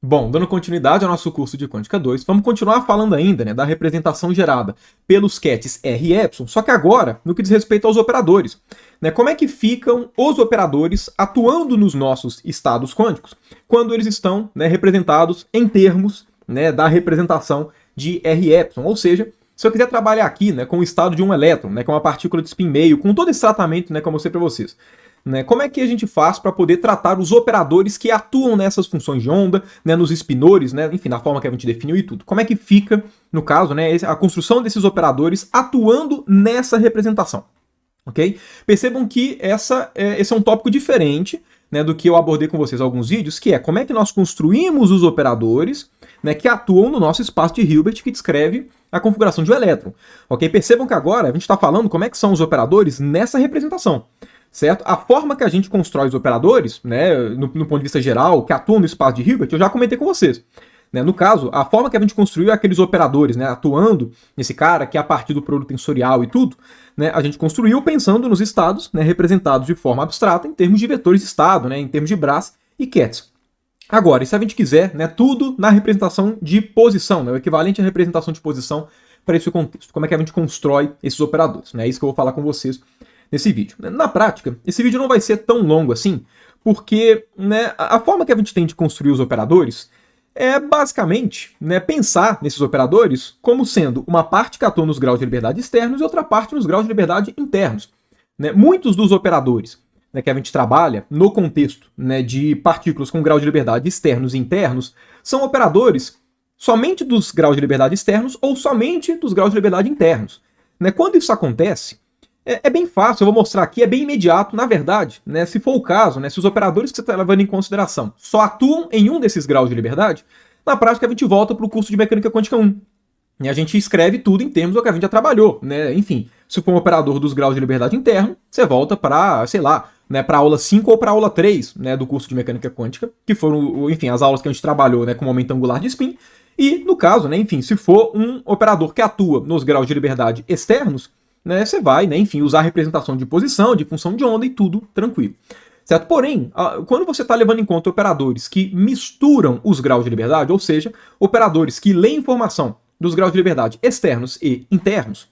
Bom, dando continuidade ao nosso curso de Quântica 2, vamos continuar falando ainda, né, da representação gerada pelos QETs R e Epsilon, só que agora no que diz respeito aos operadores. Né, como é que ficam os operadores atuando nos nossos estados quânticos quando eles estão, né, representados em termos, né, da representação de R e Epsilon? Ou seja, se eu quiser trabalhar aqui, né, com o estado de um elétron, né, com uma partícula de spin meio, com todo esse tratamento, né, que eu mostrei para vocês, né, como é que a gente faz para poder tratar os operadores que atuam nessas funções de onda, né, nos spinores, né, enfim, na forma que a gente definiu e tudo? Como é que fica, no caso, né, a construção desses operadores atuando nessa representação? Ok? Percebam que esse é um tópico diferente, né, do que eu abordei com vocês em alguns vídeos, que é como é que nós construímos os operadores, né, que atuam no nosso espaço de Hilbert, que descreve a configuração de um elétron. Ok? Percebam que agora a gente está falando como é que são os operadores nessa representação. Certo? A forma que a gente constrói os operadores, né, no ponto de vista geral, que atuam no espaço de Hilbert, eu já comentei com vocês. Né? No caso, a forma que a gente construiu aqueles operadores, né, atuando nesse cara, que é a partir do produto tensorial e tudo, né, a gente construiu pensando nos estados, né, representados de forma abstrata em termos de vetores de estado, né, em termos de Brás e QETs. Agora, e se a gente quiser, né, tudo na representação de posição, né, o equivalente à representação de posição para esse contexto. Como é que a gente constrói esses operadores? Né? É isso que eu vou falar com vocês nesse vídeo. Na prática, esse vídeo não vai ser tão longo assim, porque, né, a forma que a gente tem de construir os operadores é basicamente, né, pensar nesses operadores como sendo uma parte que atua nos graus de liberdade externos e outra parte nos graus de liberdade internos. Né? Muitos dos operadores, né, que a gente trabalha no contexto, né, de partículas com grau de liberdade externos e internos são operadores somente dos graus de liberdade externos ou somente dos graus de liberdade internos. Né? Quando isso acontece, é bem fácil, eu vou mostrar aqui, é bem imediato, na verdade, né, se for o caso, né, se os operadores que você está levando em consideração só atuam em um desses graus de liberdade, na prática a gente volta para o curso de Mecânica Quântica 1. E a gente escreve tudo em termos do que a gente já trabalhou, né? Enfim, se for um operador dos graus de liberdade interno, você volta para, sei lá, né, para a aula 5 ou para a aula 3, né, do curso de Mecânica Quântica, que foram, enfim, as aulas que a gente trabalhou, né, com momento angular de spin. E, no caso, né, enfim, se for um operador que atua nos graus de liberdade externos, né, você vai, né, enfim, usar a representação de posição, de função de onda e tudo tranquilo. Certo? Porém, quando você está levando em conta operadores que misturam os graus de liberdade, ou seja, operadores que leem informação dos graus de liberdade externos e internos,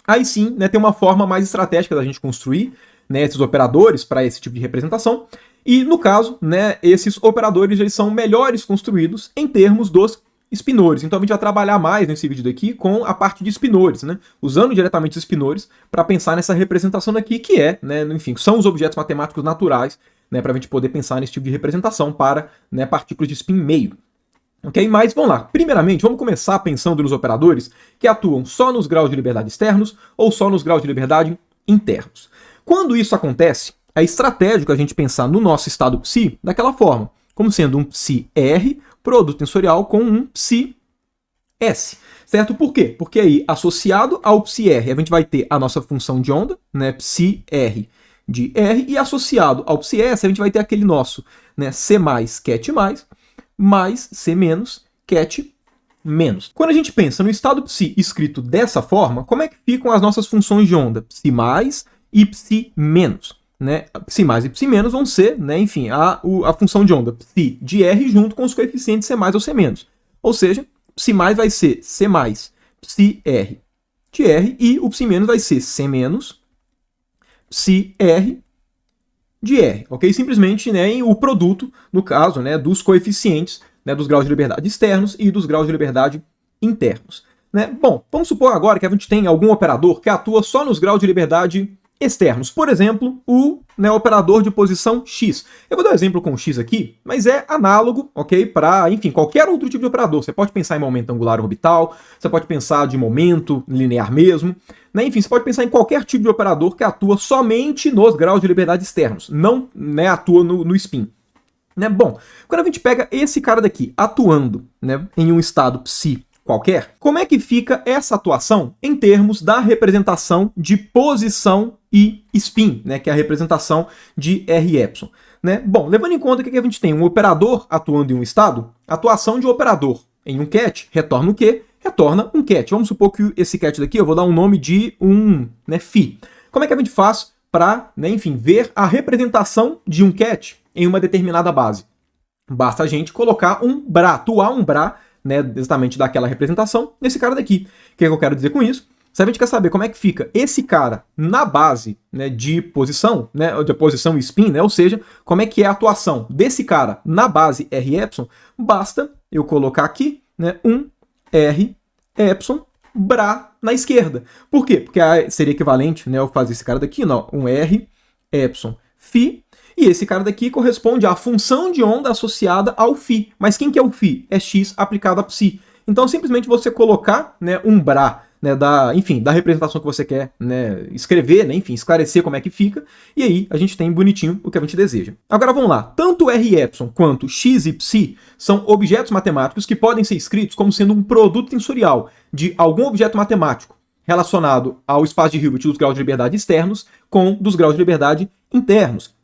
aí sim, né, tem uma forma mais estratégica da gente construir, né, esses operadores para esse tipo de representação. E, no caso, né, esses operadores eles são melhores construídos em termos dos spinores. Então a gente vai trabalhar mais nesse vídeo daqui com a parte de spinores, né? Usando diretamente os spinores para pensar nessa representação daqui, que é, né, enfim, são os objetos matemáticos naturais, né, para a gente poder pensar nesse tipo de representação para, né, partículas de spin meio. Ok? Mas vamos lá. Primeiramente, vamos começar pensando nos operadores que atuam só nos graus de liberdade externos ou só nos graus de liberdade internos. Quando isso acontece, é estratégico a gente pensar no nosso estado psi daquela forma, como sendo um psi R produto tensorial com um psi S, certo? Por quê? Porque aí, associado ao psi R, a gente vai ter a nossa função de onda, né, psi R de R, e associado ao psi S, a gente vai ter aquele nosso, né, C mais ket mais C menos ket menos. Quando a gente pensa no estado psi escrito dessa forma, como é que ficam as nossas funções de onda? Psi mais e psi menos. Né, psi mais e psi menos vão ser, né, enfim, a função de onda psi de R junto com os coeficientes C mais ou C menos. Ou seja, psi mais vai ser C mais psi R de R e o psi menos vai ser C menos psi R de R. Ok? Simplesmente, né, o produto, no caso, né, dos coeficientes, né, dos graus de liberdade externos e dos graus de liberdade internos. Né? Bom, vamos supor agora que a gente tem algum operador que atua só nos graus de liberdade externos. Por exemplo, o, né, operador de posição x. Eu vou dar um exemplo com o x aqui, mas é análogo, ok, para, enfim, qualquer outro tipo de operador. Você pode pensar em momento angular orbital, você pode pensar de momento linear mesmo, né? Enfim, você pode pensar em qualquer tipo de operador que atua somente nos graus de liberdade externos, não, né, atua no spin. Né? Bom, quando a gente pega esse cara daqui atuando, né, em um estado psi qualquer, como é que fica essa atuação em termos da representação de posição e spin, né, que é a representação de R e epsilon. Né? Bom, levando em conta que a gente tem um operador atuando em um estado, a atuação de um operador em um ket retorna o quê? Retorna um ket. Vamos supor que esse ket daqui eu vou dar um nome de um, né, φ. Como é que a gente faz para, né, enfim, ver a representação de um ket em uma determinada base? Basta a gente colocar um BRA, atuar um BRA, né, exatamente daquela representação, nesse cara daqui. O que eu quero dizer com isso? Se a gente quer saber como é que fica esse cara na base, né, de posição, né, de posição e spin, né, ou seja, como é que é a atuação desse cara na base R epsilon, basta eu colocar aqui, né, um R epsilon BRA na esquerda. Por quê? Porque seria equivalente, né, eu fazer esse cara daqui, não, um R epsilon φ, e esse cara daqui corresponde à função de onda associada ao φ. Mas quem que é o φ? É x aplicado a psi. Então, simplesmente você colocar, né, um BRA, né, da representação que você quer, né, escrever, né, enfim, esclarecer como é que fica, e aí a gente tem bonitinho o que a gente deseja. Agora vamos lá. Tanto R epsilon quanto x e psi são objetos matemáticos que podem ser escritos como sendo um produto tensorial de algum objeto matemático relacionado ao espaço de Hilbert dos graus de liberdade externos com dos graus de liberdade internos.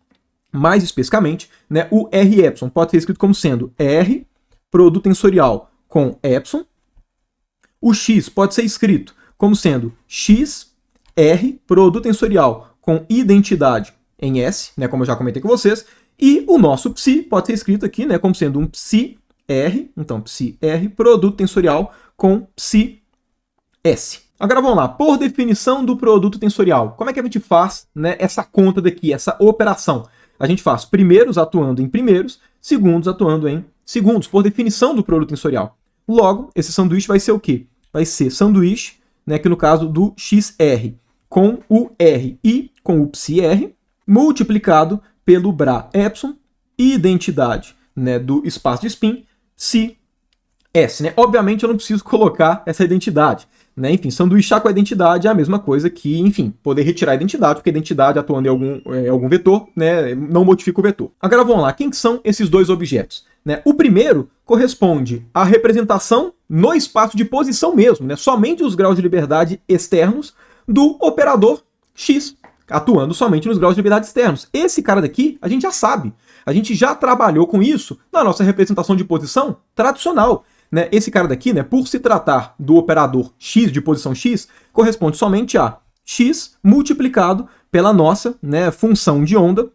Mais especificamente, né, o R epsilon pode ser escrito como sendo R, produto tensorial com epsilon. O x pode ser escrito como sendo x, R, produto tensorial com identidade em S, né, como eu já comentei com vocês. E o nosso psi pode ser escrito aqui, né, como sendo um psi R, então psi R, produto tensorial com psi S. Agora vamos lá, por definição do produto tensorial, como é que a gente faz, né, essa conta daqui, essa operação? A gente faz primeiros atuando em primeiros, segundos atuando em segundos, por definição do produto tensorial. Logo, esse sanduíche vai ser o quê? Vai ser sanduíche, né, que no caso do XR, com o R e com o psi R, multiplicado pelo BRA epsilon, identidade, né, do espaço de spin, psi S. Né? Obviamente eu não preciso colocar essa identidade. Né? Enfim, sanduichar com a identidade é a mesma coisa que, enfim, poder retirar a identidade, porque a identidade atuando em algum vetor, né, não modifica o vetor. Agora vamos lá, quem que são esses dois objetos? Né? O primeiro corresponde à representação no espaço de posição mesmo, né? Somente os graus de liberdade externos do operador x, atuando somente nos graus de liberdade externos. Esse cara daqui, a gente já sabe. A gente já trabalhou com isso na nossa representação de posição tradicional. Né? Esse cara daqui, né, por se tratar do operador x de posição x, corresponde somente a x multiplicado pela nossa, né, função de onda,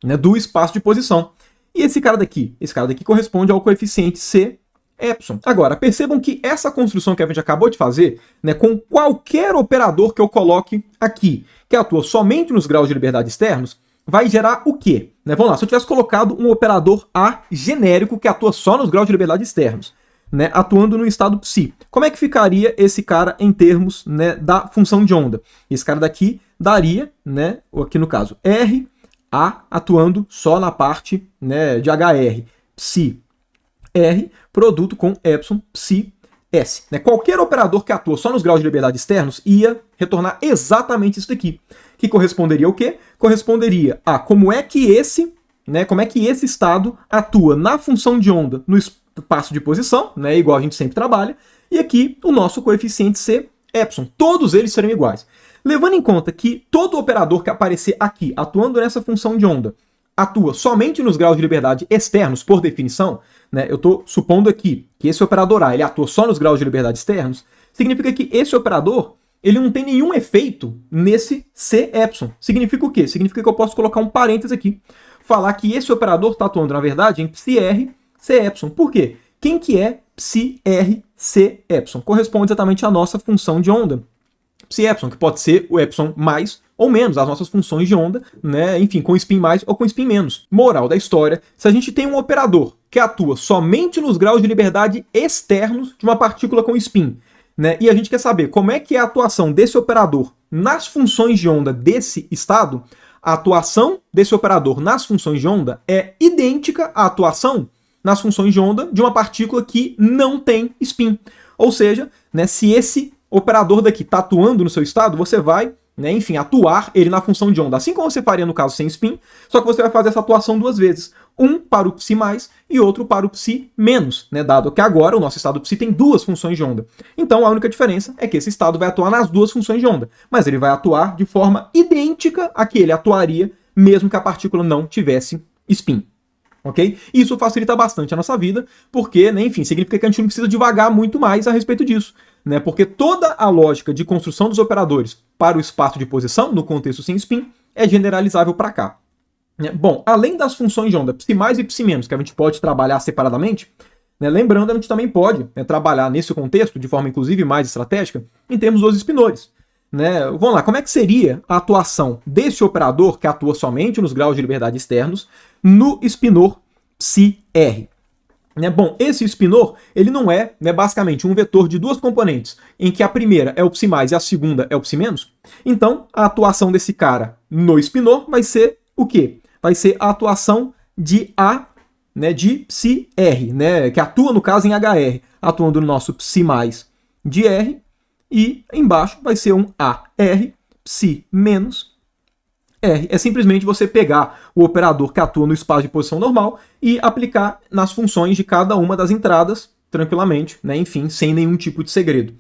né, do espaço de posição. E esse cara daqui corresponde ao coeficiente C epsilon. Agora, percebam que essa construção que a gente acabou de fazer, né, com qualquer operador que eu coloque aqui, que atua somente nos graus de liberdade externos, vai gerar o quê? Né, vamos lá, se eu tivesse colocado um operador A genérico que atua só nos graus de liberdade externos, né, atuando no estado psi, como é que ficaria esse cara em termos, né, da função de onda? Esse cara daqui daria, né, aqui no caso, R, A atuando só na parte, né, de HR, psi R, produto com epsilon, psi S. Né? Qualquer operador que atua só nos graus de liberdade externos ia retornar exatamente isso daqui. Que corresponderia ao quê? Corresponderia a como é que esse estado atua na função de onda no espaço de posição, né, igual a gente sempre trabalha, e aqui o nosso coeficiente C epsilon. Todos eles serão iguais. Levando em conta que todo operador que aparecer aqui, atuando nessa função de onda, atua somente nos graus de liberdade externos, por definição, né, eu estou supondo aqui que esse operador A ele atua só nos graus de liberdade externos, significa que esse operador ele não tem nenhum efeito nesse C epsilon. Significa o quê? Significa que eu posso colocar um parênteses aqui, falar que esse operador está atuando, na verdade, em psi R, C epsilon. Por quê? Quem que é psi R, C epsilon? Corresponde exatamente à nossa função de onda. Psi epsilon, que pode ser o epsilon mais ou menos, as nossas funções de onda, né? Enfim, com spin mais ou com spin menos. Moral da história, se a gente tem um operador que atua somente nos graus de liberdade externos de uma partícula com spin, né? E a gente quer saber como é que é a atuação desse operador nas funções de onda desse estado, a atuação desse operador nas funções de onda é idêntica à atuação nas funções de onda de uma partícula que não tem spin. Ou seja, né, se esse operador daqui está atuando no seu estado, você vai, né, enfim, atuar ele na função de onda, assim como você faria no caso sem spin, só que você vai fazer essa atuação duas vezes. Um para o psi mais e outro para o psi menos, né, dado que agora o nosso estado psi tem duas funções de onda. Então a única diferença é que esse estado vai atuar nas duas funções de onda, mas ele vai atuar de forma idêntica a que ele atuaria mesmo que a partícula não tivesse spin. Ok? Isso facilita bastante a nossa vida, porque, né, enfim, significa que a gente não precisa divagar muito mais a respeito disso, né? Porque toda a lógica de construção dos operadores para o espaço de posição, no contexto sem spin, é generalizável para cá. né? Bom, além das funções de onda psi mais e psi menos, que a gente pode trabalhar separadamente, né, lembrando, a gente também pode, né, trabalhar nesse contexto, de forma inclusive mais estratégica, em termos dos espinores. Né? Vamos lá, como é que seria a atuação desse operador, que atua somente nos graus de liberdade externos, no espinor psi-r? Né? Bom, esse espinor, ele não é, né, basicamente um vetor de duas componentes, em que a primeira é o psi mais e a segunda é o psi menos. Então, a atuação desse cara no espinor vai ser o quê? Vai ser a atuação de A, né, de psi-r, né, que atua, no caso, em HR, atuando no nosso psi mais de R, e embaixo vai ser um AR, psi menos R. É simplesmente você pegar o operador que atua no espaço de posição normal e aplicar nas funções de cada uma das entradas tranquilamente, né? Enfim, sem nenhum tipo de segredo.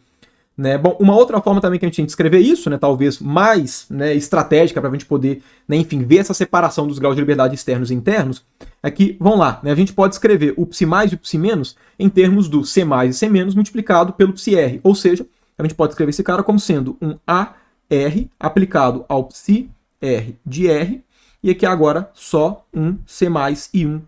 Né? Bom, uma outra forma também que a gente tem de escrever isso, né, talvez mais, né, estratégica para a gente poder, né, enfim, ver essa separação dos graus de liberdade externos e internos, é que, vamos lá, né, a gente pode escrever o psi mais e o psi menos em termos do C mais e C menos multiplicado pelo psi R, ou seja, a gente pode escrever esse cara como sendo um AR aplicado ao psi R de R, e aqui agora só um C mais e um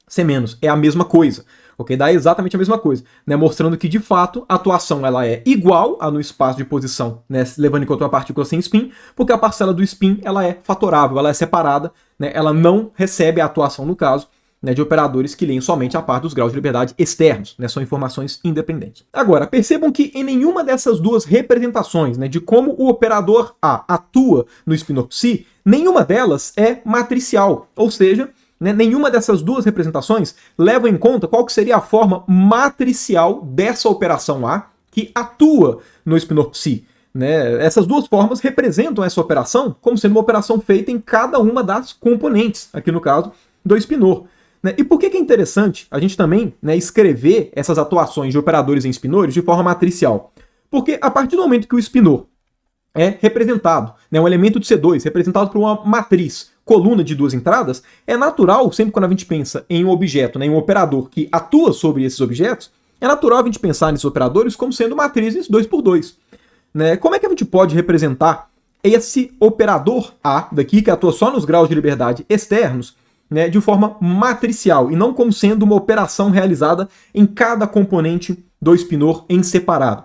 C menos. É a mesma coisa, ok? Dá exatamente a mesma coisa, né? Mostrando que, de fato, a atuação ela é igual a no espaço de posição, né? Levando em conta uma partícula sem spin, porque a parcela do spin ela é fatorável, ela é separada, né? Ela não recebe a atuação, no caso, né, de operadores que leem somente a parte dos graus de liberdade externos, né? São informações independentes. Agora, percebam que em nenhuma dessas duas representações, né, de como o operador A atua no espinor psi, nenhuma delas é matricial, ou seja, né, nenhuma dessas duas representações leva em conta qual que seria a forma matricial dessa operação A que atua no espinor psi. Né? Essas duas formas representam essa operação como sendo uma operação feita em cada uma das componentes, aqui no caso do espinor. Né? E por que é interessante a gente também, né, escrever essas atuações de operadores em espinores de forma matricial? Porque a partir do momento que o espinor é representado, né, um elemento de C2 representado por uma matriz, coluna de duas entradas, é natural, sempre quando a gente pensa em um objeto, né, em um operador que atua sobre esses objetos, é natural a gente pensar nesses operadores como sendo matrizes 2x2. Né? Como é que a gente pode representar esse operador A daqui, que atua só nos graus de liberdade externos, né, de forma matricial, e não como sendo uma operação realizada em cada componente do espinor em separado?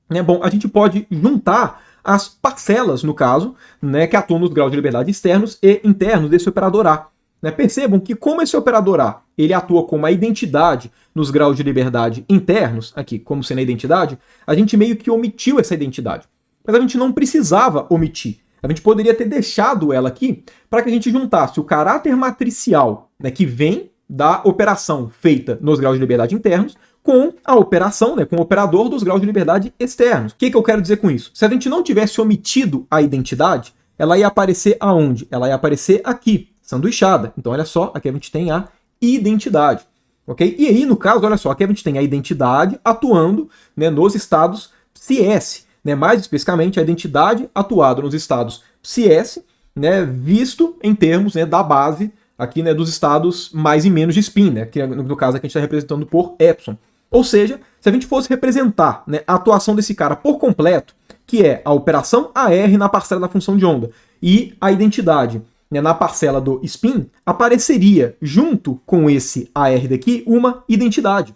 Né? Bom, a gente pode juntar as parcelas, no caso, né, que atuam nos graus de liberdade externos e internos desse operador A. Né? Percebam que como esse operador A ele atua como a identidade nos graus de liberdade internos, aqui como sendo a identidade, a gente meio que omitiu essa identidade. Mas a gente não precisava omitir. A gente poderia ter deixado ela aqui para que a gente juntasse o caráter matricial, né, que vem da operação feita nos graus de liberdade internos com a operação, né, com o operador dos graus de liberdade externos. O que eu quero dizer com isso? Se a gente não tivesse omitido a identidade, ela ia aparecer aonde? Ela ia aparecer aqui, sanduichada. Então, olha só, aqui a gente tem a identidade. Ok? E aí, no caso, olha só, aqui a gente tem a identidade atuando, né, nos estados psi-s. Né, mais especificamente, a identidade atuada nos estados psi-s, né, visto em termos, né, da base aqui, né, dos estados mais e menos de spin, né, que no caso aqui a gente está representando por epsilon. Ou seja, se a gente fosse representar, né, a atuação desse cara por completo, que é a operação AR na parcela da função de onda e a identidade, né, na parcela do spin, apareceria junto com esse AR daqui uma identidade.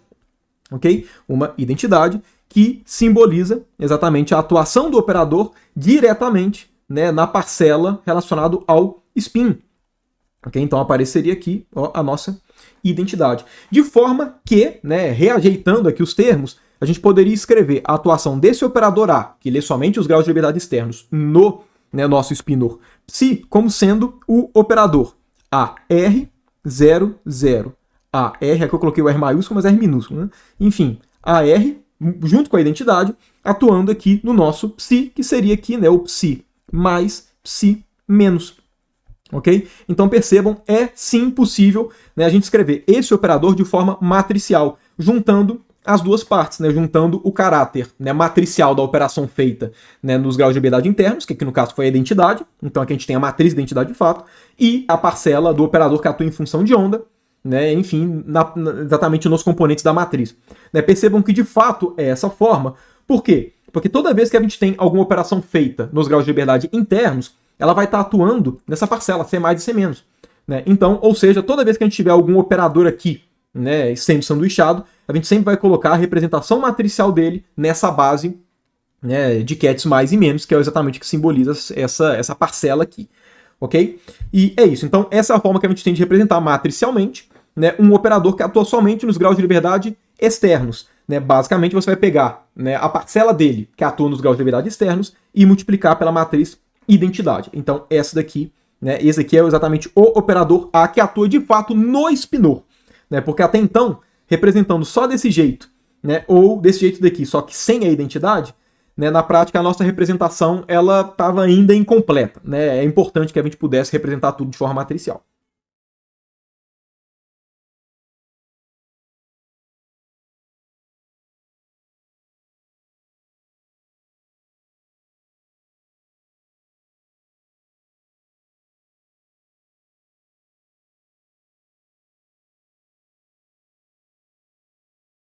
Ok? Uma identidade que simboliza exatamente a atuação do operador diretamente, né, na parcela relacionada ao spin. Okay? Então apareceria aqui, ó, a nossa identidade. De forma que, né, reajeitando aqui os termos, a gente poderia escrever a atuação desse operador A, que lê somente os graus de liberdade externos, no, né, nosso espinor psi, como sendo o operador AR00. AR, aqui eu coloquei o R maiúsculo, mas R minúsculo. Né? Enfim, AR junto com a identidade, atuando aqui no nosso psi, que seria aqui, né, o psi mais psi menos. Ok? Então percebam, é sim possível, né, a gente escrever esse operador de forma matricial, juntando as duas partes, né, juntando o caráter, né, matricial da operação feita, né, nos graus de liberdade internos, que aqui no caso foi a identidade, então aqui a gente tem a matriz de identidade de fato, e a parcela do operador que atua em função de onda, né, enfim, exatamente nos componentes da matriz. Né, percebam que de fato é essa forma. Por quê? Porque toda vez que a gente tem alguma operação feita nos graus de liberdade internos, ela vai estar atuando nessa parcela C mais e C menos. né? Então, ou seja, toda vez que a gente tiver algum operador aqui, né, sendo sanduichado, a gente sempre vai colocar a representação matricial dele nessa base, né, de cats mais e menos, que é exatamente o que simboliza essa parcela aqui, ok? E é isso. Então, essa é a forma que a gente tem de representar matricialmente, né, um operador que atua somente nos graus de liberdade externos. Né? Basicamente, você vai pegar, né, a parcela dele, que atua nos graus de liberdade externos, e multiplicar pela matriz identidade. Então, essa daqui, né, esse aqui é exatamente o operador A que atua de fato no spinor. Né? Porque até então, representando só desse jeito, né, ou desse jeito daqui, só que sem a identidade, né, na prática a nossa representação ela estava ainda incompleta. Né? É importante que a gente pudesse representar tudo de forma matricial.